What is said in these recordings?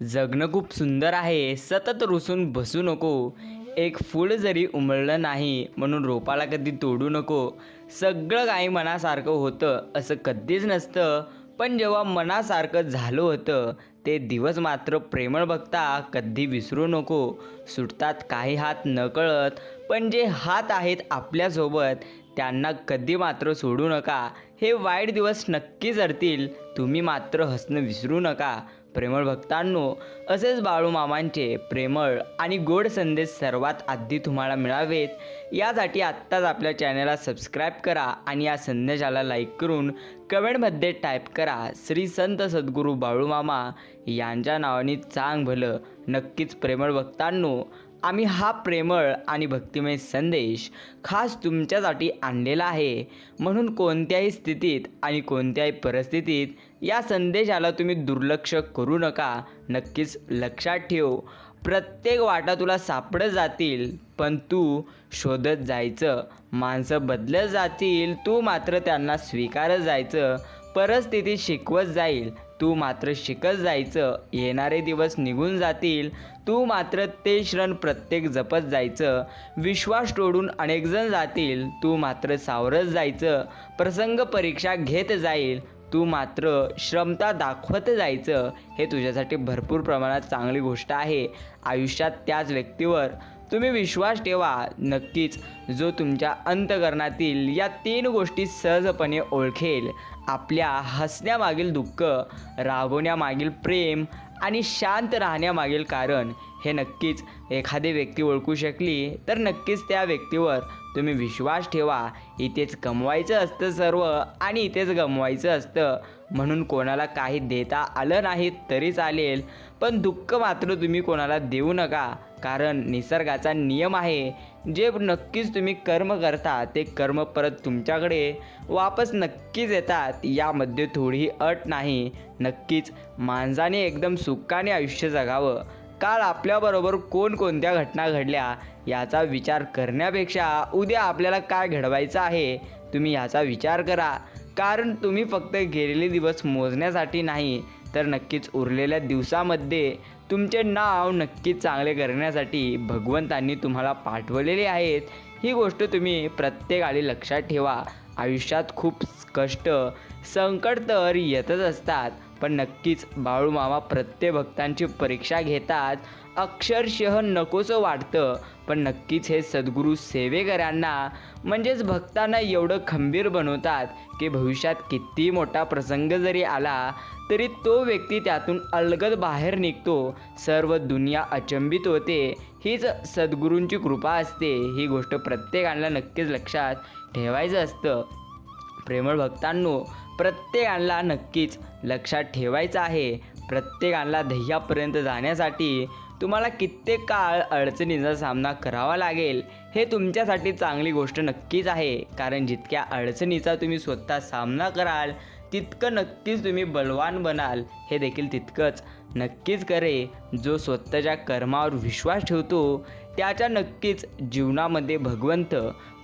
जगणं खूप सुंदर आहे, सतत रुसून बसू नको. एक फूल जरी उमललं नाही म्हणून रोपाला कधी तोडू नको. सगळं काही मनासारखं होतं असं कधीच नसतं, पण जेव्हा मनासारखं झालं होतं ते दिवस मात्र प्रेमळ बघता कधी विसरू नको. सुटतात काही हात नकळत, पण जे हात आहेत आपल्यासोबत त्यांना कधी मात्र सोडू नका. हे वाईट दिवस नक्की सरतील, तुम्ही मात्र हसणं विसरू नका. प्रेमळ भक्तांनो, असेच बाळूमामांचे प्रेमळ आणि गोड संदेश सर्वात आधी तुम्हाला मिळावेत यासाठी आत्ताच आपल्या चॅनलला सबस्क्राईब करा आणि या संदेशाला लाईक करून कमेंटमध्ये टाईप करा, श्री संत सद्गुरू बाळूमामा यांच्या नावाने चांग भलं. नक्कीच प्रेमळ भक्तांनो, आम्ही हा प्रेमळ आणि भक्तिमय संदेश खास तुमच्यासाठी आणलेला आहे. म्हणून कोणत्याही स्थितीत आणि कोणत्याही परिस्थितीत या संदेशाला तुम्ही दुर्लक्ष करू नका. नक्कीच लक्षात ठेव, प्रत्येक वाटा तुला सापडत जातील, पण तू शोधत जायचं. माणसं बदलत जातील, तू मात्र त्यांना स्वीकारत जायचं. परिस्थिती शिकवत जाईल, तू मात्र शिकत जायचं. येणारे दिवस निघून जातील, तू मात्र ते क्षण प्रत्येक जपत जायचं. विश्वास तोडून अनेकजण जातील, तू मात्र सावरत जायचं. प्रसंग परीक्षा घेत जाईल, तू मात्र क्षमता दाखवत जायचं. हे तुझ्यासाठी भरपूर प्रमाणात चांगली गोष्ट आहे. आयुष्यात त्याच व्यक्तीवर तुम्ही विश्वास ठेवा, नक्कीच जो तुमच्या अंतःकरणातील या 3 गोष्टी सहजपणे ओळखेल. आपल्या हसण्यामागील दुःख, रागवण्यामागील प्रेम आणि शांत राहण्यामागील कारण. हे नक्कीच एखादी व्यक्ती ओळखू शकली तर नक्कीच त्या व्यक्तीवर तुम्ही विश्वास ठेवा. इथेच कमवायचं असतं सर्व आणि इथेच गमवायचं असतं. म्हणून कोणाला काही देता आलं नाही तरी चालेल, पण दुःख मात्र तुम्ही कोणाला देऊ नका. कारण निसर्गाचा नियम आहे, जे नक्कीच तुम्ही कर्म करता ते कर्म परत तुमच्याकडे वापस नक्कीच येतात. यामध्ये थोडीही अट नाही. नक्कीच माणसाने एकदम सुखाने आयुष्य जगावं. काल आपल्याबरोबर कोणकोणत्या घटना घडल्या याचा विचार करण्यापेक्षा उद्या आपल्याला काय घडवायचं आहे तुम्ही याचा विचार करा. कारण तुम्ही फक्त गेलेले दिवस मोजण्यासाठी नाही, तर नक्कीच उरलेल्या दिवसामध्ये तुमचे नाव नक्कीच चांगले करण्यासाठी भगवंतांनी तुम्हाला पाठवलेले आहेत. ही गोष्ट तुम्ही प्रत्येकाने लक्षात ठेवा. आयुष्यात खूप कष्ट, संकट तर येतच असतात, पण नक्कीच बाळूमामा प्रत्येक भक्तांची परीक्षा घेतात. अक्षरशः नकोसं वाटतं, पण नक्कीच हे सद्गुरू सेवेकऱ्यांना म्हणजेच भक्तांना एवढं खंबीर बनवतात की भविष्यात किती मोठा प्रसंग जरी आला तरी तो व्यक्ती त्यातून अलगद बाहेर निघतो. सर्व दुनिया अचंबित होते. हीच सद्गुरूंची कृपा असते. ही गोष्ट प्रत्येकाला नक्कीच लक्षात ठेवायचं असतं. प्रेमळ भक्तांनो, प्रत्येकाला नक्कीच लक्षात ठेवायचं आहे. प्रत्येकाला ध्येयापर्यंत जाण्यासाठी तुम्हाला कित्येक काळ अडचणीचा सामना करावा लागेल. हे तुमच्यासाठी चांगली गोष्ट नक्कीच आहे. कारण जितक्या अडचणीचा तुम्ही स्वतः सामना कराल तितकं नक्कीच तुम्ही बलवान बनाल. हे देखील तितकंच नक्कीच करे. जो स्वतःच्या कर्मावर विश्वास ठेवतो त्याच्या नक्कीच जीवनामध्ये भगवंत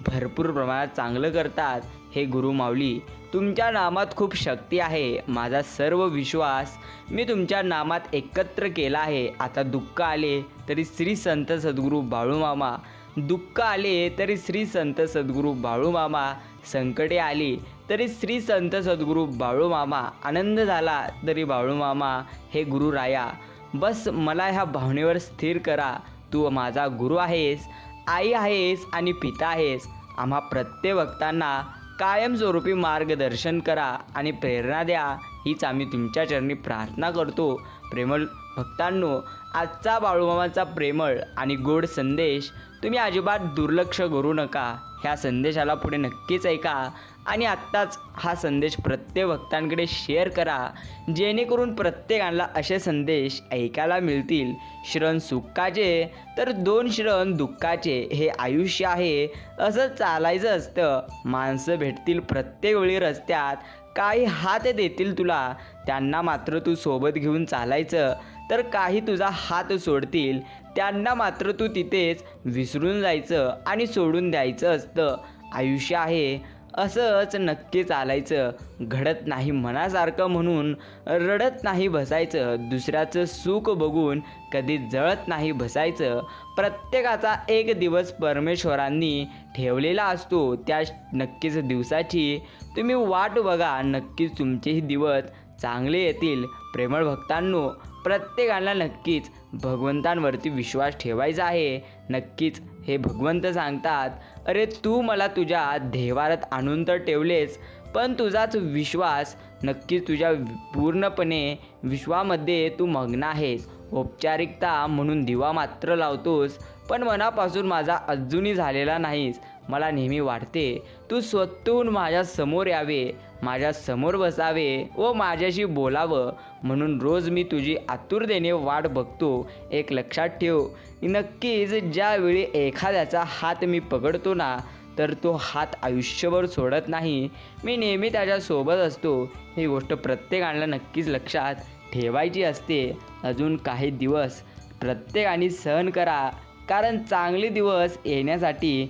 भरपूर प्रमाणात चांगलं करतात. हे गुरु माऊली, तुमच्या नामात खूप शक्ती आहे. माझा सर्व विश्वास मी तुमच्या नामात एकत्र केला आहे. आता दुःख आले तरी श्री संत सद्गुरू बाळूमामा, दुःख आले तरी श्री संत सद्गुरू बाळूमामा, संकटे आली तरी श्री संत सद्गुरू बाळूमामा, आनंद झाला तरी बाळूमामा. हे गुरु राया, बस मला ह्या भावनेवर स्थिर करा. तू माझा गुरु आहेस, आई आहेस आणि पिता आहेस. आम्हा प्रत्येक भक्तांना कायमस्वरूपी मार्गदर्शन करा आणि प्रेरणा द्या, हीच आम्ही तुमच्या चरणी प्रार्थना करतो. प्रेमळ भक्तांनो, आजचा बाळूमामाचा प्रेमळ आणि गोड संदेश तुम्ही अजिबात दुर्लक्ष करू नका. ह्या संदेशाला पुढे नक्कीच ऐका आणि आत्ताच हा संदेश प्रत्येक भक्तांकडे शेअर करा, जेणेकरून प्रत्येकाला असे संदेश ऐकायला मिळतील. क्षण सुखाचे तर 2 क्षण दुःखाचे, हे आयुष्य आहे. असं चालायचं असतं. माणसं भेटतील प्रत्येक वेळी रस्त्यात, काही हात देतील तुला, त्यांना मात्र तू सोबत घेऊन चालायचं. तर काही तुझा हात सोडतील, त्यांना मात्र तू तिथेच विसरून जायचं आणि सोडून द्यायचं असतं. आयुष्य आहे, असंच नक्की चालायचं. घडत नाही मनासारखं म्हणून रडत नाही बसायचं. दुसऱ्याचं सुख बघून कधी जळत नाही बसायचं. प्रत्येकाचा एक दिवस परमेश्वरांनी ठेवलेला असतो. त्या नक्कीच दिवसाची तुम्ही वाट बघा. नक्कीच तुमचेही दिवस चांगले येतील. प्रेमळ भक्तांनो, प्रत्येकाला नक्कीच भगवंतांवरती विश्वास ठेवायचा आहे. नक्कीच हे भगवंत सांगतात, अरे तू मला तुझ्या देवारात आणून तर ठेवलेस, पण तुझाच विश्वास नक्कीच तुझ्या पूर्णपणे विश्वामध्ये तू मग्न आहेस. औपचारिकता म्हणून दिवा मात्र लावतोस, पण मनापासून माझा अजूनही झालेला नाहीस. मला नेहमी वाटते तू स्वतःहून माझ्या समोर यावे, माझ्या समोर बसावे व माझ्याशी बोलावं. म्हणून रोज मी तुझी आतुरतेने वाट बघतो. एक लक्षात ठेव, नक्कीच ज्यावेळी एखाद्याचा हात मी पकडतो ना, तर तो हात आयुष्यभर सोडत नाही. मी नेहमी त्याच्यासोबत असतो. ही गोष्ट प्रत्येकाला नक्कीच लक्षात ठेवायची असते. अजून काही दिवस प्रत्येकाने सहन करा, कारण चांगले दिवस येण्यासाठी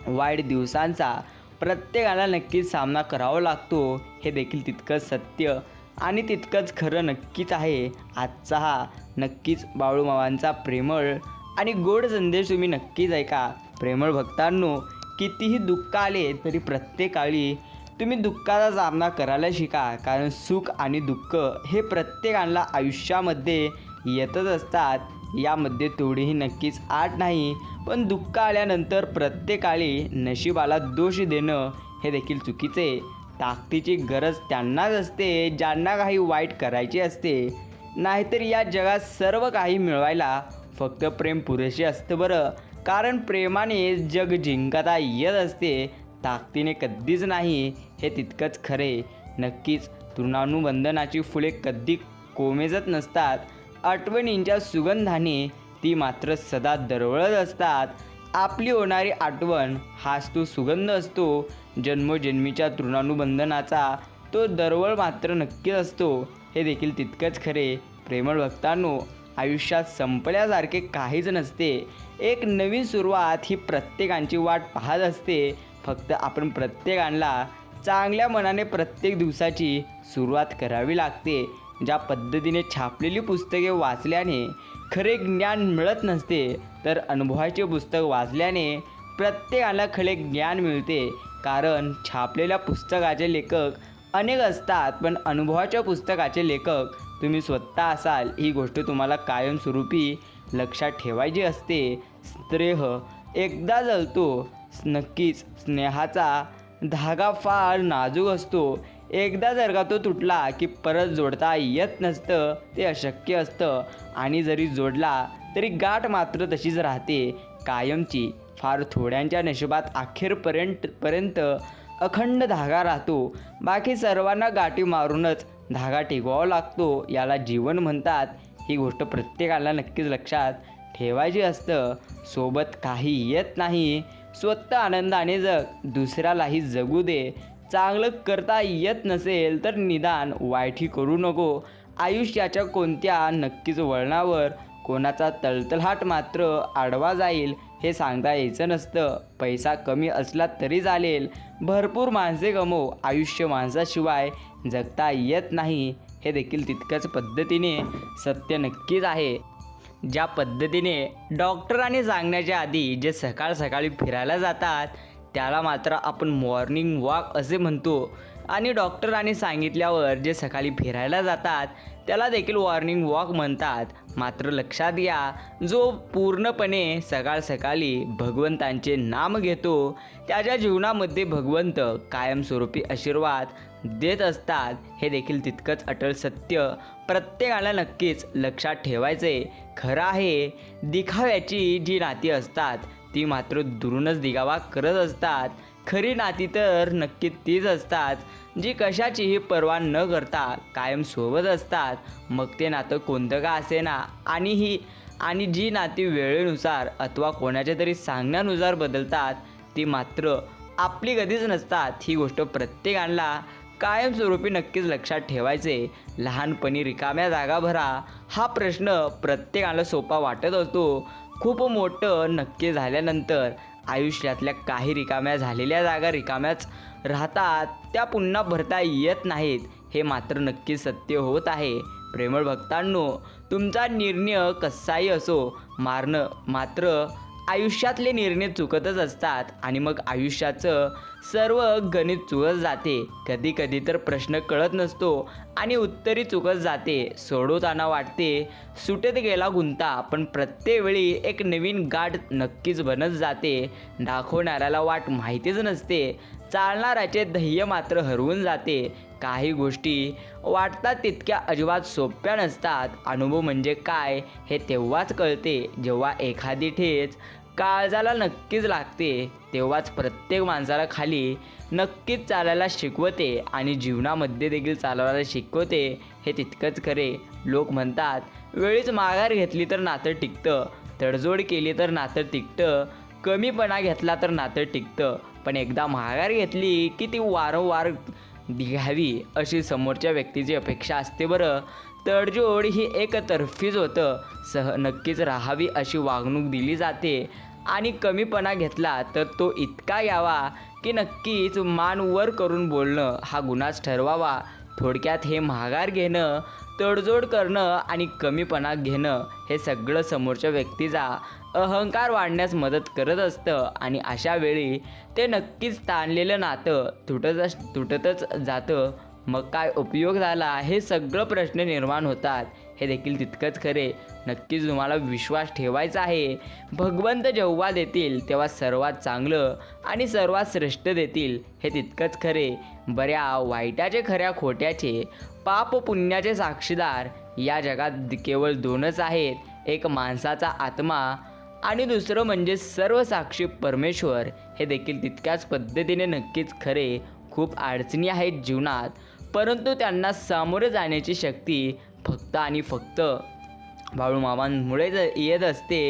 वाईट दिवसांचा प्रत्येकाला नक्कीच सामना करावा लागतो. हे देखील तितकंच सत्य आणि तितकंच खरं नक्कीच आहे. आजचा हा नक्कीच बाळूमामांचा प्रेमळ आणि गोड संदेश तुम्ही नक्कीच ऐका. प्रेमळ भक्तांनो, कितीही दुःख आले तरी प्रत्येक काळी तुम्ही दुःखाचा सामना करायला शिका, कारण सुख आणि दुःख हे प्रत्येकाला आयुष्यामध्ये येतच असतात. यामध्ये थोडीही नक्कीच आट नाही. पण दुःख आल्यानंतर प्रत्येकाळी नशिबाला दोष देणं हे देखील चुकीचे. ताकदीची गरज त्यांनाच असते ज्यांना काही वाईट करायचे असते. नाहीतर या जगात सर्व काही मिळवायला फक्त प्रेम पुरेसे असतं बरं. कारण प्रेमाने जग जिंकता येत असते, ताकदीने कधीच नाही. हे तितकंच खरे. नक्कीच तृणानुबंधनाची फुले कधी कोमेजत नसतात. आठवणींच्या सुगंधाने ती मात्र सदा दरवळत असतात. आपली होणारी आठवण हाच तो सुगंध असतो. जन्मोजन्मीच्या तृणानुबंधनाचा तो दरवळ मात्र नक्कीच असतो. हे देखील तितकंच खरे. प्रेमळ भक्तांनो, आयुष्यात संपल्यासारखे काहीच नसते. एक नवीन सुरुवात ही प्रत्येकाची वाट पाहत असते. फक्त आपण प्रत्येकाला चांगल्या मनाने प्रत्येक दिवसाची सुरुवात करावी लागते. ज्या पद्धतीने छापलेली पुस्तके वाचल्याने खरे ज्ञान मिळत नसते, तर अनुभवाचे पुस्तक वाचल्याने प्रत्येकाला खरे ज्ञान मिळते. कारण छापलेल्या पुस्तकाचे लेखक अनेक असतात, पण अनुभवाच्या पुस्तकाचे लेखक तुम्ही स्वतः असाल. ही गोष्ट तुम्हाला कायमस्वरूपी लक्षात ठेवायची असते. स्नेह एकदा जळतो. नक्कीच स्नेहाचा धागा फार नाजूक असतो. एकदा जर का तो तुटला की परत जोडता येत नसतं. ते अशक्य असतं. आणि जरी जोडला तरी गाठ मात्र तशीच राहते कायमची. फार थोड्यांच्या नशिबात अखेरपर्यंत अखंड धागा राहतो. बाकी सर्वांना गाठी मारूनच धागा टिकवावा लागतो. याला जीवन म्हणतात. ही गोष्ट प्रत्येकाला नक्कीच लक्षात ठेवायची असतं. सोबत काही येत नाही. स्वतः आनंदाने जग, दुसऱ्यालाही जगू दे. चांगलं करता येत नसेल तर निदान वाईटही करू नको. आयुष्याच्या कोणत्या नक्कीच वळणावर कोणाचा तळतळाट मात्र आडवा जाईल हे सांगता यायचं नसतं. पैसा कमी असला तरी चालेल, भरपूर माणसे गमव, आयुष्य माणसाशिवाय जगता येत नाही. हे देखील तितक्याच पद्धतीने सत्य नक्कीच आहे. ज्या पद्धतीने डॉक्टरांनी सांगण्याच्या आधी जे सकाळ सकाळी फिरायला जातात त्याला मात्र आपण मॉर्निंग वॉक असे म्हणतो, आणि डॉक्टरांनी सांगितल्यावर जे सकाळी फिरायला जातात त्याला देखील मॉर्निंग वॉक म्हणतात. मात्र लक्षात घ्या, जो पूर्णपणे सकाळ सकाळी भगवंतांचे नाम घेतो त्याच्या जीवनामध्ये भगवंत कायमस्वरूपी आशीर्वाद देत असतात. हे देखील तितकंच अटळ सत्य प्रत्येकाला नक्कीच लक्षात ठेवायचे. खरं आहे, दिखाव्याची जी नाती असतात ती मात्र दुरूनच दिखावा करत असतात. खरी नाती तर नक्की तीच असतात जी कशाचीही पर्वा न करता कायम सोबत असतात. मग ते नातं कोणतं का असेना. आणि जी नाती वेळेनुसार अथवा कोणाच्या तरी सांगण्यानुसार बदलतात ती मात्र आपली कधीच नसतात. ही गोष्ट प्रत्येकाला कायमस्वरूपी नक्कीच लक्षात ठेवायचे. लहानपणी रिकाम्या जागा भरा हा प्रश्न प्रत्येकाला सोपा वाटत असतो. खूप मोठं नक्की झाल्यानंतर आयुष्यातल्या काही रिकाम्या झालेल्या जागा रिकाम्याच राहतात, त्या पुन्हा भरता येत नाहीत, हे मात्र नक्की सत्य होत आहे. प्रेमळ भक्तांनो, तुमचा निर्णय कसाही असो, मात्र आयुष्यातले निर्णय चुकतच असतात आणि मग आयुष्याचं सर्व गणित चुकत जाते. कधी कधी तर प्रश्न कळत नसतो आणि उत्तरी चुकत जाते. सोडवताना वाटते सुटत गेला गुंता, पण प्रत्येक वेळी एक नवीन गाठ नक्कीच बनत जाते. दाखवणाऱ्याला वाट माहितीच नसते, चालणाऱ्याचे ध्येय मात्र हरवून जाते. काही गोष्टी वाटतात तितक्या अजिबात सोप्या नसतात. अनुभव म्हणजे काय हे तेव्हाच कळते जेव्हा एखादी ठेच काळजाला नक्कीच लागते. तेव्हाच प्रत्येक माणसाला खाली नक्कीच चालायला शिकवते आणि जीवनामध्ये देखील चालवायला शिकवते, हे तितकंच खरे. लोक म्हणतात वेळीच माघार घेतली तर नातं टिकतं, तडजोड केली तर नातं टिकतं, कमीपणा घेतला तर नातं टिकतं, पण एकदा माघार घेतली की ती वारंवार घ्यावी अशी समोरच्या व्यक्तीची अपेक्षा असते. बरं, तडजोड ही एकतर्फीच होतं. नक्कीच राहावी अशी वागणूक दिली जाते आणि कमीपणा घेतला तर तो इतका यावा की नक्कीच मान वर करून बोलणं हा गुन्हाच ठरवावा. थोडक्यात हे माघार घेणं, तडजोड करणं आणि कमीपणा घेणं हे सगळं समोरच्या व्यक्तीचा अहंकार वाढण्यास मदत करत असतं आणि अशा वेळी ते नक्कीच ताणलेलं नातं तुटतच जातं. मग काय उपयोग झाला, हे सगळं प्रश्न निर्माण होतात, हे देखील तितकंच खरे. नक्कीच तुम्हाला विश्वास ठेवायचा आहे. भगवंत जेव्हा देतील तेव्हा सर्वात चांगलं आणि सर्वात श्रेष्ठ देतील, हे तितकंच खरे. बऱ्या वाईटाचे, खऱ्या खोट्याचे, पाप पुण्याचे साक्षीदार या जगात केवळ दोनच आहेत, एक माणसाचा आत्मा आणि दुसरं म्हणजे सर्व साक्षी परमेश्वर, हे देखील तितक्याच पद्धतीने नक्कीच खरे. खूप अडचणी आहेत जीवनात, परंतु त्यांना सामोरे जाण्याची शक्ती फक्त आणि फक्त बाळूमामांमुळेच येत असते,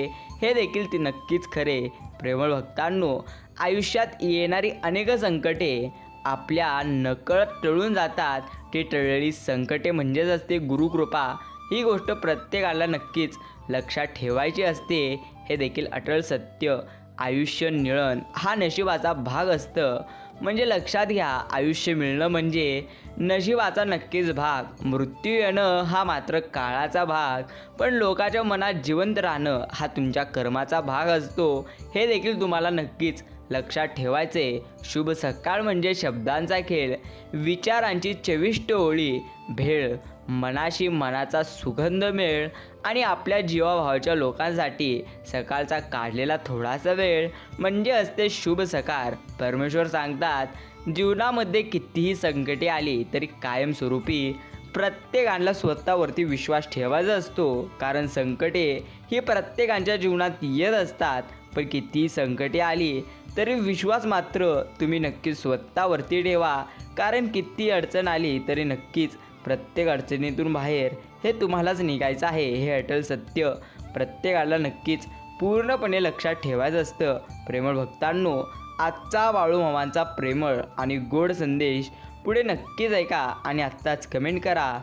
हे देखील ते नक्कीच खरे. प्रेमळ भक्तांनो, आयुष्यात येणारी अनेक संकटे आपल्या नकळत टळून जातात. ती टळलेली संकटे म्हणजेच असते गुरुकृपा. ही गोष्ट प्रत्येकाला नक्कीच लक्षात ठेवायची असते, हे देखील अटळ सत्य. आयुष्य मिळणं हा नशिबाचा भाग असतं. म्हणजे लक्षात घ्या, आयुष्य मिळणं म्हणजे नशिबाचा नक्कीच भाग. मृत्यू येणं हा मात्र काळाचा भाग. पण लोकांच्या मनात जिवंत राहणं हा तुमच्या कर्माचा भाग असतो, हे देखील तुम्हाला नक्कीच लक्षात ठेवायचे. शुभ सकाळ म्हणजे शब्दांचा खेळ, विचारांची चविष्ट ओळी, भेळ, मनाशी मनाचा सुगंध मेळ आणि आपल्या जीवाभावाच्या लोकांसाठी सकाळचा काढलेला थोडासा वेळ म्हणजे असते शुभ सकाळ. परमेश्वर सांगतात, जीवनामध्ये कितीही संकटे आली तरी कायमस्वरूपी प्रत्येकाला स्वतःवरती विश्वास ठेवायचा असतो. कारण संकटे ही प्रत्येकाच्या जीवनात येत असतात, पण कितीही संकटे आली तरी विश्वास मात्र तुम्ही नक्कीच स्वतःवरती ठेवा. कारण किती अडचण आली तरी नक्कीच प्रत्येक अडचणीतून बाहेर हे तुम्हालाच निघायचं आहे, हे अटल सत्य प्रत्येकाला नक्कीच पूर्णपणे लक्षात ठेवायचं असतं. प्रेमळ भक्तांनो, आजचा बाळूमामांचा प्रेमळ आणि गोड संदेश पुढे नक्कीच ऐका आणि आत्ताच कमेंट करा.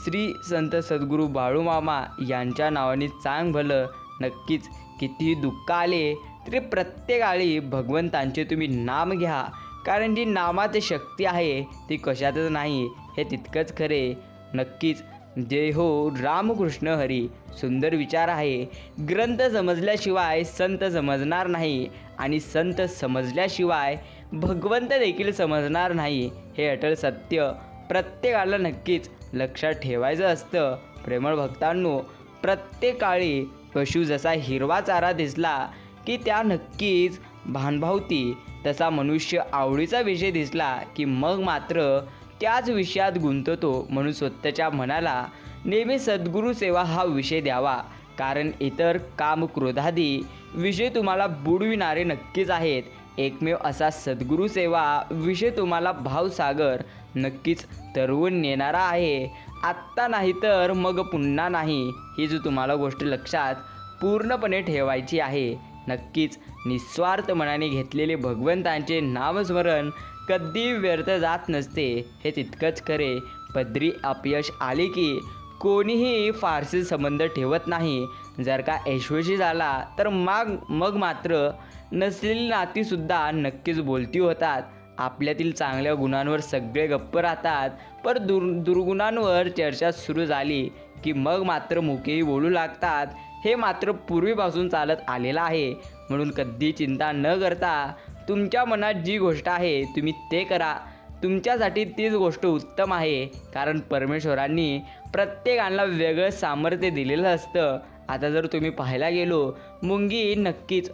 श्री संत सद्गुरू बाळूमामा यांच्या नावाने चांग भलं. नक्कीच कितीही दुःख आले तरी प्रत्येकाळी भगवंतांचे तुम्ही नाम घ्या, कारण जी नामाची शक्ती आहे ती कशातच नाही, हे तितकंच खरे. नक्कीच जय हो रामकृष्ण हरी. सुंदर विचार आहे. ग्रंथ समजल्याशिवाय संत समजणार नाही आणि संत समजल्याशिवाय भगवंत देखील समजणार नाही, हे अटळ सत्य प्रत्येकाला नक्कीच लक्षात ठेवायचं असतं. प्रेमळ भक्तांनो, प्रत्येक काळी पशु जसा हिरवा चारा दिसला की त्या नक्कीच भानभावती, तसा मनुष्य आवडीचा विषय दिसला की मग मात्र त्याच विषयात गुंततो. म्हणून स्वतःच्या मनाला नेहमी सद्गुरू सेवा हा विषय द्यावा, कारण इतर काम क्रोधादी विषय तुम्हाला बुडविणारे नक्कीच आहेत. एकमेव असा सद्गुरू सेवा विषय तुम्हाला भावसागर नक्कीच तरवून नेणारा आहे. आत्ता नाही तर मग पुन्हा नाही, ही जो तुम्हाला गोष्ट लक्षात पूर्णपणे ठेवायची आहे. नक्कीच निस्वार्थ मनाने घेतलेले भगवंतांचे नामस्मरण कधी व्यर्थ जात नसते, हे तितकंच खरे. पदरी अपयश आले की कोणीही फारसे संबंध ठेवत नाही. जर का यशस्वी झाला तर मग मात्र नसलेली नातीसुद्धा नक्कीच बोलती होतात. आपल्यातील चांगल्या गुणांवर सगळे गप्प राहतात, पण दुर्गुणांवर चर्चा सुरू झाली की मग मात्र मुकेही बोलू लागतात. हे मात्र पूर्वीपासून चालत आलेलं आहे. म्हणून कधी चिंता न करता तुमच्या मनात जी गोष्ट आहे तुम्ही ते करा. तुमच्यासाठी तीच गोष्ट उत्तम आहे, कारण परमेश्वरांनी प्रत्येकाला वेगळं सामर्थ्य दिलेलं असतं. आता जर तुम्ही पाहायला गेलो, मुंगी नक्कीच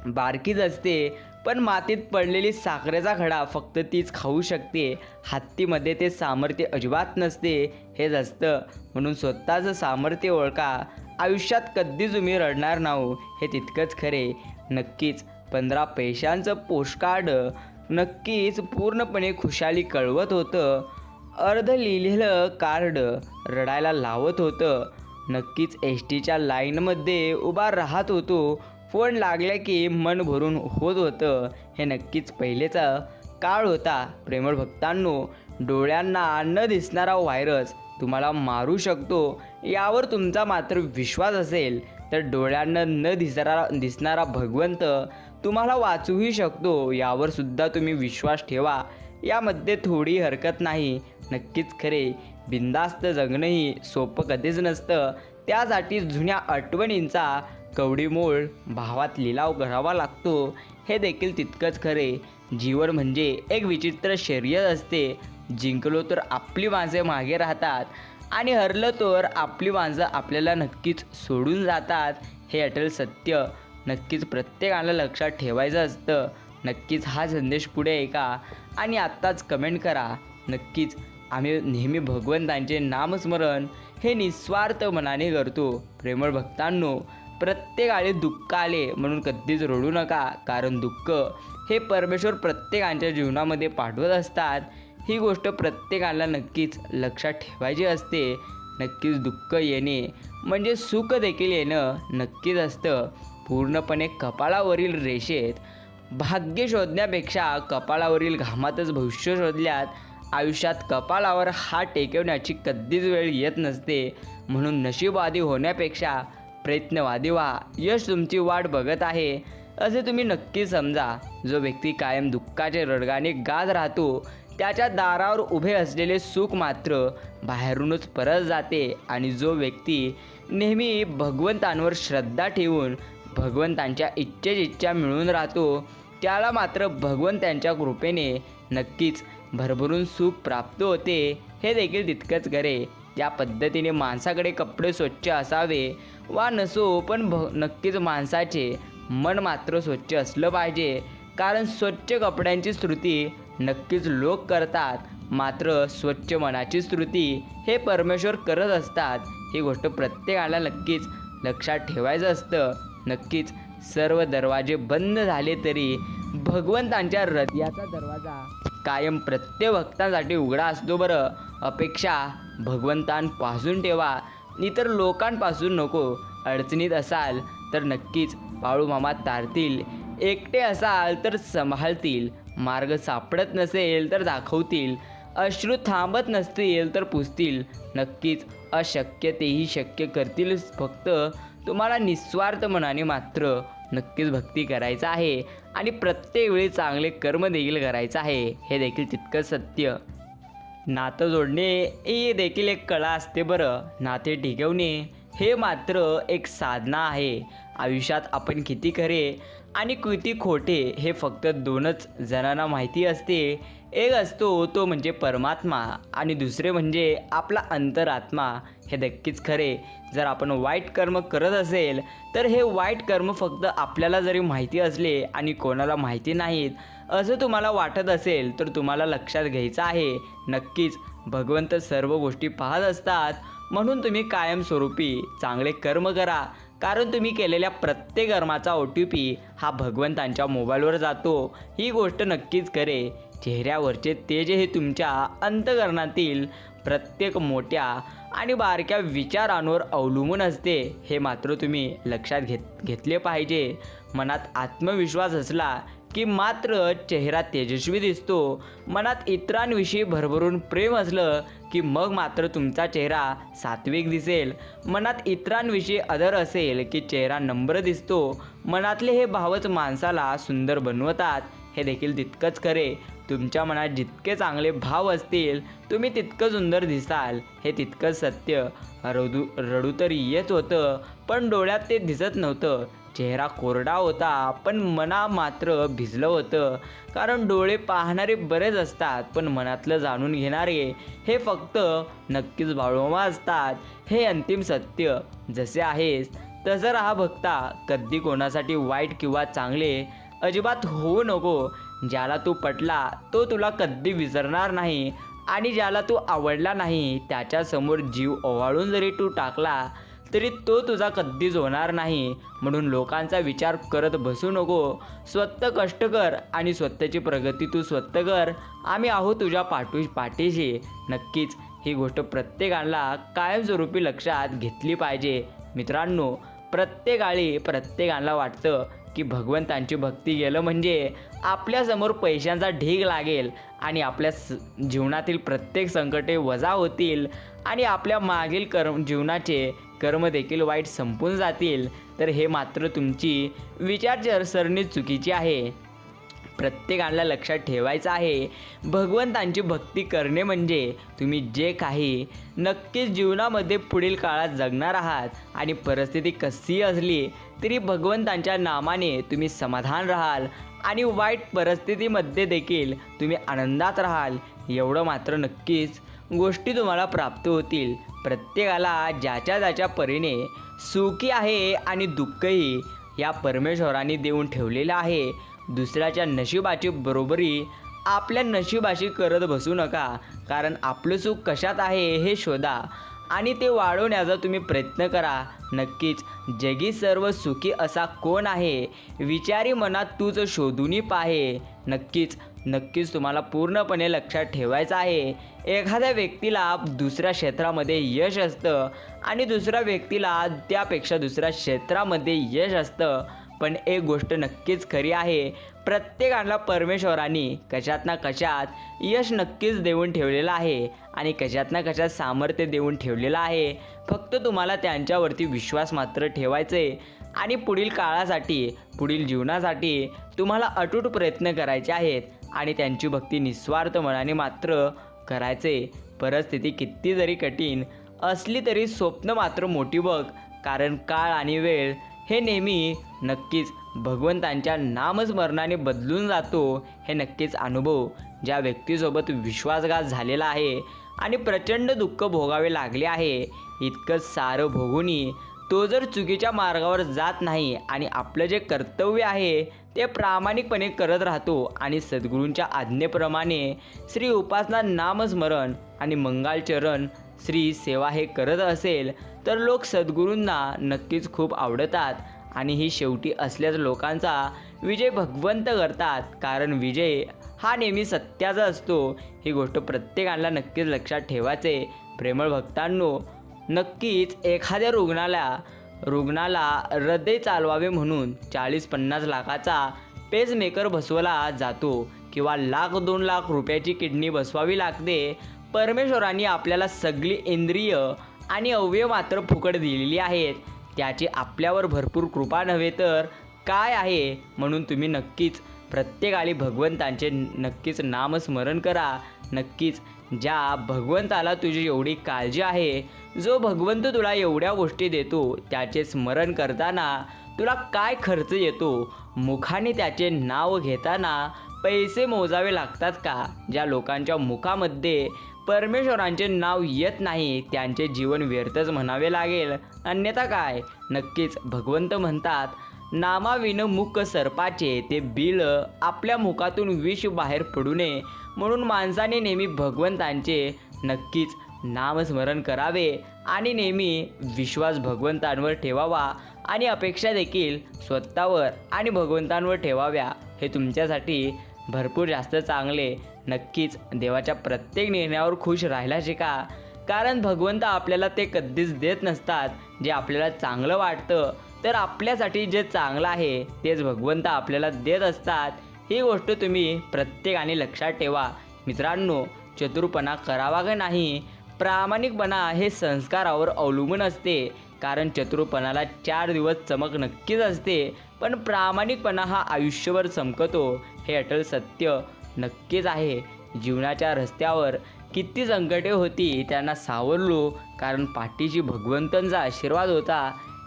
बारकीच असते, पण मातीत पडलेली साखरेचा खडा फक्त तीच खाऊ शकते. हत्तीमध्ये ते सामर्थ्य अजिबात नसते, हेच असतं. म्हणून स्वतःचं सामर्थ्य ओळखा. आयुष्यात कधीच तुम्ही रडणार नाही, हे तितकंच खरे. नक्कीच 15 पैशांचं पोस्टकार्ड नक्कीच पूर्णपणे खुशाली कळवत होतं. अर्ध लिहिलेलं कार्ड रडायला लावत होतं. नक्कीच एसटीच्या लाईनमध्ये उभा राहत होतो. फोन लागल्या की मन भरून होत होतं. हे नक्कीच पहिलेचा काळ होता. प्रेमळ भक्तांनो, डोळ्यांना न दिसणारा व्हायरस तुम्हाला मारू शकतो, यावर तुमचा मात्र विश्वास असेल तर डोळ्यांना न दिसणारा भगवंत तुम्हाला वाचवूही शकतो, यावर सुद्धा तुम्ही विश्वास ठेवा. यामध्ये थोडी हरकत नाही. नक्कीच खरे. बिनधास्त जगणंही सोपं कधीच नसतं. त्यासाठी जुन्या आठवणींचा कवडीमोल भावात लिलाव करावा लागतो, हे देखील तितकंच खरे. जीवन म्हणजे एक विचित्र शर्यत असते. जिंकलो तर आपली माणसे मागे राहतात आणि हरलं तर आपली माणसं आपल्याला नक्कीच सोडून जातात. हे अटल सत्य नक्कीच प्रत्येकाला लक्षात ठेवायचं असतं. नक्कीच हा संदेश पुढे ऐका आणि आत्ताच कमेंट करा. नक्कीच आम्ही नेहमी भगवंतांचे नामस्मरण हे निस्वार्थ मनाने करतो. प्रेमळ भक्तांनो, प्रत्येकाला दुःख आले म्हणून कधीच रडू नका, कारण दुःख हे परमेश्वर प्रत्येकाच्या जीवनामध्ये पाठवत असतात. ही गोष्ट प्रत्येकाला नक्कीच लक्षात ठेवायची असते. नक्कीच दुःख येणे म्हणजे सुख देखील येणं नक्कीच असतं. पूर्णपणे कपाळावरील रेषेत भाग्य शोधण्यापेक्षा कपाळावरील घामातच भविष्य शोधल्यात. आयुष्यात कपाळावर हात टेकवण्याची कधीच वेळ येत नसते. म्हणून नशीबवादी होण्यापेक्षा प्रयत्नवादी व्हा. यश तुमची वाट बघत आहे असे तुम्ही नक्की समजा. जो व्यक्ती कायम दुःखाचे रडगाणे गात राहतो, त्याच्या दारावर उभे असलेले सुख मात्र बाहेरूनच परत जाते. आणि जो व्यक्ती नेहमी भगवंतांवर श्रद्धा ठेवून भगवंतांच्या इच्छा मिळवून राहतो, त्याला मात्र भगवंतांच्या कृपेने नक्कीच भरभरून सुख प्राप्त होते. हे देखील तितकंच खरे. ज्या पद्धतीने माणसाकडे कपडे स्वच्छ असावे वा नसो, पण नक्कीच माणसाचे मन मात्र स्वच्छ असलं पाहिजे, कारण स्वच्छ कपड्यांची स्तुती नक्कीच लोक करतात, मात्र स्वच्छ मनाची स्तुती हे परमेश्वर करत असतात. ही गोष्ट प्रत्येकाला नक्कीच लक्षात ठेवायचं असतं. नक्कीच सर्व दरवाजे बंद झाले तरी भगवंतांच्या हृदयाचा दरवाजा कायम प्रत्येक भक्तांसाठी उघडा असतो. बरं, अपेक्षा भगवंतांपासून ठेवा, इतर लोकांपासून नको. अडचणीत असाल तर नक्कीच बाळूमामा तारतील. एकटे असाल तर सांभाळतील. मार्ग सापडत नसेल तर दाखवतील. अश्रू थांबत नसतील तर पुसतील. नक्कीच अशक्य तेही शक्य करतील. फक्त तुम्हाला निस्वार्थ मनाने मात्र नक्कीच भक्ती करायचं आहे आणि प्रत्येक वेळी चांगले कर्म देखील करायचं आहे. हे देखील तितकंच सत्य. नातं जोडणे ही देखील एक कला असते. बरं, नाते टिकवणे हे मात्र एक साधना आहे. आयुष्यात आपण किती खरे आणि किती खोटे हे फक्त 2च जणांना माहिती असते. एक असतो तो म्हणजे परमात्मा आणि दुसरे म्हणजे आपला अंतरात्मा. हे नक्कीच खरे. जर आपण वाईट कर्म करत असेल तर हे वाईट कर्म फक्त आपल्याला जरी माहिती असले आणि कोणाला माहिती नाहीत असं तुम्हाला वाटत असेल तर तुम्हाला लक्षात घ्यायचं आहे, नक्कीच भगवंत सर्व गोष्टी पाहत असतात. म्हणून तुम्ही कायमस्वरूपी चांगले कर्म करा, कारण तुम्ही केलेल्या प्रत्येक कर्माचा OTP हा भगवंतांच्या मोबाईलवर जातो. ही गोष्ट नक्कीच करे. चेहऱ्यावरचे तेज हे तुमच्या अंतःकरणातील प्रत्येक मोठ्या आणि बारक्या विचारांवर अवलंबून असते. हे मात्र तुम्ही लक्षात घेतले पाहिजे. मनात आत्मविश्वास असला की मात्र चेहरा तेजस्वी दिसतो, मनात इतरांविषयी भरभरून प्रेम असलं की मग मात्र तुमचा चेहरा सात्विक दिसेल. मनात इतरांविषयी आदर असेल की चेहरा नम्र दिसतो. मनातले हे भावच माणसाला सुंदर बनवतात. हे देखील तितकंच खरे. तुमच्या मनात जितके चांगले भाव असतील तुम्ही तितकं सुंदर दिसाल. हे तितकंच सत्य. रडू तर येत होतं पण डोळ्यात ते दिसत नव्हतं. चेहरा कोरडा होता पण मना मात्र भिजलं होतं. कारण डोळे पाहणारे बरेच असतात पण मनातलं जाणून घेणारे हे फक्त नक्कीच बाळोमा असतात. हे अंतिम सत्य. जसे आहेस तसं राहा भक्ता. कधी कोणासाठी वाईट किंवा चांगले अजिबात होऊ नको. ज्याला तू पटला तो तुला कधी विसरणार नाही आणि ज्याला तू आवडला नाही त्याच्यासमोर जीव ओवाळून जरी तू टाकला तरी तो तुझा कधीच होणार नाही. म्हणून लोकांचा विचार करत बसू नको. स्वतः कष्ट कर आणि स्वतःची प्रगती तू स्वतः कर. आम्ही आहोत तुझ्या पाठीशी. नक्कीच ही गोष्ट प्रत्येकाला कायमस्वरूपी लक्षात घेतली पाहिजे. मित्रांनो, प्रत्येकाला वाटतं की भगवंतांची भक्ती केलं म्हणजे आपल्यासमोर पैशांचा ढीग लागेल आणि आपल्या जीवनातील प्रत्येक संकटे वजा होतील आणि आपल्या मागील जीवनाचे कर्म देखील वाईट संपून जातील. तर हे मात्र तुमची विचारसरणी चुकीची आहे. प्रत्येकाला लक्षात ठेवायचं आहे, भगवंतांची भक्ती करणे म्हणजे तुम्ही जे काही नक्कीच जीवनामध्ये पुढील काळात जगणार आहात आणि परिस्थिती कशी असली तरी भगवंतांच्या नामाने तुम्ही समाधान राहाल आणि वाईट परिस्थितीमध्ये देखील तुम्ही आनंदात राहाल. एवढं मात्र नक्कीच गोष्टी तुम्हाला प्राप्त होतील. प्रत्येकाला ज्याच्या परीने सुखी आहे आणि दुःखही या परमेश्वराने देऊन ठेवलेलं आहे. दुसऱ्याच्या नशिबाची बरोबरी आपल्या नशिबाशी करत बसू नका. कारण आपलं सुख कशात आहे हे शोधा आणि ते वाढवण्याचा तुम्ही प्रयत्न करा. नक्कीच जगी सर्व सुखी असा कोण आहे, विचारी मनात तूच शोधून पाहे. नक्कीच तुम्हाला पूर्णपणे लक्षात ठेवायचं आहे, एखाद्या व्यक्तीला दुसऱ्या क्षेत्रामध्ये यश असतं आणि दुसऱ्या व्यक्तीला त्यापेक्षा दुसऱ्या क्षेत्रामध्ये यश असतं. पण एक गोष्ट नक्कीच खरी आहे, प्रत्येकाला परमेश्वराने कशात ना कशात यश नक्कीच देऊन ठेवलेलं आहे आणि कशात ना कशात सामर्थ्य देऊन ठेवलेलं आहे. फक्त तुम्हाला त्यांच्यावरती विश्वास मात्र ठेवायचे आणि पुढील काळासाठी, पुढील जीवनासाठी तुम्हाला अटूट प्रयत्न करायचे आहेत आणि त्यांची भक्ती निस्वार्थ मनाने मात्र करायचे. परिस्थिती किती जरी कठीण असली तरी स्वप्न मात्र मोठी बघ. कारण काळ आणि वेळ हे नेहमी नक्कीच भगवंतांच्या नामस्मरणाने बदलून जातो. हे नक्कीच अनुभव. ज्या व्यक्तीसोबत विश्वासघात झालेला आहे आणि प्रचंड दुःख भोगावे लागले आहे, इतकंच सारं भोगूनही तो जर चुकीच्या मार्गावर जात नाही आणि आपलं जे कर्तव्य आहे ते प्रामाणिकपणे करत राहतो आणि सद्गुरूंच्या आज्ञेप्रमाणे श्री उपासना, नामस्मरण आणि मंगलचरण श्री सेवा हे करत असेल तर लोक सद्गुरूंना नक्कीच खूप आवडतात आणि ही शेवटी असल्याच लोकांचा विजय भगवंत करतात. कारण विजय हा नेहमी सत्याचा असतो. ही गोष्ट प्रत्येकाला नक्कीच लक्षात ठेवायचे. प्रेमळ भक्तांनो, नक्कीच एखाद्या रुग्णाला हृदय चालवावे म्हणून 40-50 लाखाचा पेसमेकर बसवला जातो किंवा 1,00,000-2 लाख रुपयाची किडनी बसवावी लागते. परमेश्वरांनी आपल्याला सगळी इंद्रिय आणि अवयव मात्र फुकट दिलेली आहेत. त्याची आपल्यावर भरपूर कृपा नव्हे तर काय आहे. म्हणून तुम्ही नक्कीच प्रत्येकाला भगवंतांचे नक्कीच नामस्मरण करा. नक्कीच ज्या भगवंताला तुझी एवढी काळजी आहे, जो भगवंत तुला एवढ्या गोष्टी देतो, त्याचे स्मरण करताना तुला काय खर्च येतो. मुखाने त्याचे नाव घेताना पैसे मोजावे लागतात का? ज्या लोकांच्या मुखामध्ये परमेश्वरांचे नाव येत नाही त्यांचे जीवन व्यर्थच म्हणावे लागेल. अन्यथा काय? नक्कीच भगवंत म्हणतात, नामाविन मुख सर्पाचे, ते बिल आपल्या मुखातून विष बाहेर पडू नये. म्हणून माणसाने नेहमी भगवंतांचे नक्कीच नामस्मरण करावे आणि नेहमी विश्वास भगवंतांवर ठेवावा आणि अपेक्षा देखील स्वतःवर आणि भगवंतांवर ठेवाव्या. हे तुमच्यासाठी भरपूर जास्त चांगले. नक्कीच देवाच्या प्रत्येक निर्णयावर खुश राहायला शिका. कारण भगवंत आपल्याला ते कधीच देत नसतात जे आपल्याला चांगलं वाटतं, तर आपल्यासाठी जे चांगलं आहे तेच भगवंत आपल्याला देत असतात. ही गोष्ट तुम्ही प्रत्येकाने लक्षात ठेवा. मित्रांनो, चतुरपणा करावा का नाही, प्रामाणिकपणा हे संस्कारावर अवलंबून असते. कारण चतुरपणाला 4 दिवस चमक नक्कीच असते, पण प्रामाणिकपणा हा आयुष्यभर चमकतो. हे अटल सत्य नक्कीच आहे. जीवनाच्या रस्त्यावर किती संकटे होती, त्यांना सावरलो कारण पाठीशी भगवंतांचा आशीर्वाद होता.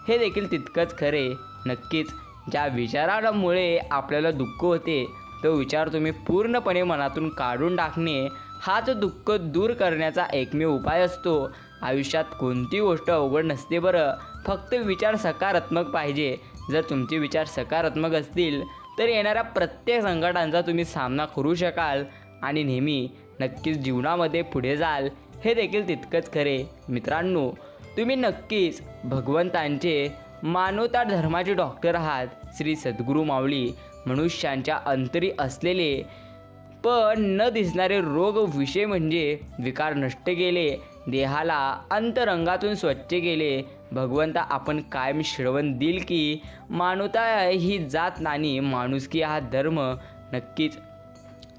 हे देखील तितकंच खरे. नक्कीच ज्या विचारांमुळे आपल्याला दुःख होते, तो विचार तुम्ही पूर्णपणे मनातून काढून टाकणे हाच दुःख दूर करण्याचा एकमेव उपाय असतो. आयुष्यात कोणती गोष्ट अवघड नसते बरं, फक्त विचार सकारात्मक पाहिजे. जर तुमचे विचार सकारात्मक असतील तर येणाऱ्या प्रत्येक संकटांचा तुम्ही सामना करू शकाल आणि नेहमी नक्कीच जीवनामध्ये पुढे जाल. हे देखील तितकंच खरे. मित्रांनो, तुम्ही नक्कीच भगवंतांचे मानवता धर्माचे डॉक्टर आहात. श्री सद्गुरू माऊली मनुष्यांच्या अंतरी असलेले पण न दिसणारे रोग विषय म्हणजे विकार नष्ट केले, देहाला अंतरंगातून स्वच्छ केले. भगवंता आपण कायम श्रवण दिल की मानवता ही जात नाही, माणुसकी हा धर्म. नक्कीच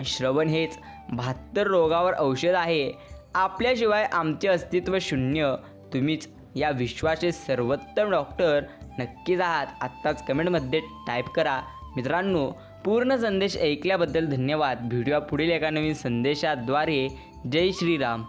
श्रवण हेच 72 रोगावर औषध आहे. आपल्याशिवाय आमचे अस्तित्व शून्य. तुम्हीच या विश्वाचे सर्वोत्तम डॉक्टर नक्कीच आहात. आत्ताच कमेंटमध्ये टाईप करा. मित्रांनो, पूर्ण संदेश ऐकल्याबद्दल धन्यवाद. व्हिडिओ पुढील एका नवीन संदेशाद्वारे. जय श्रीराम.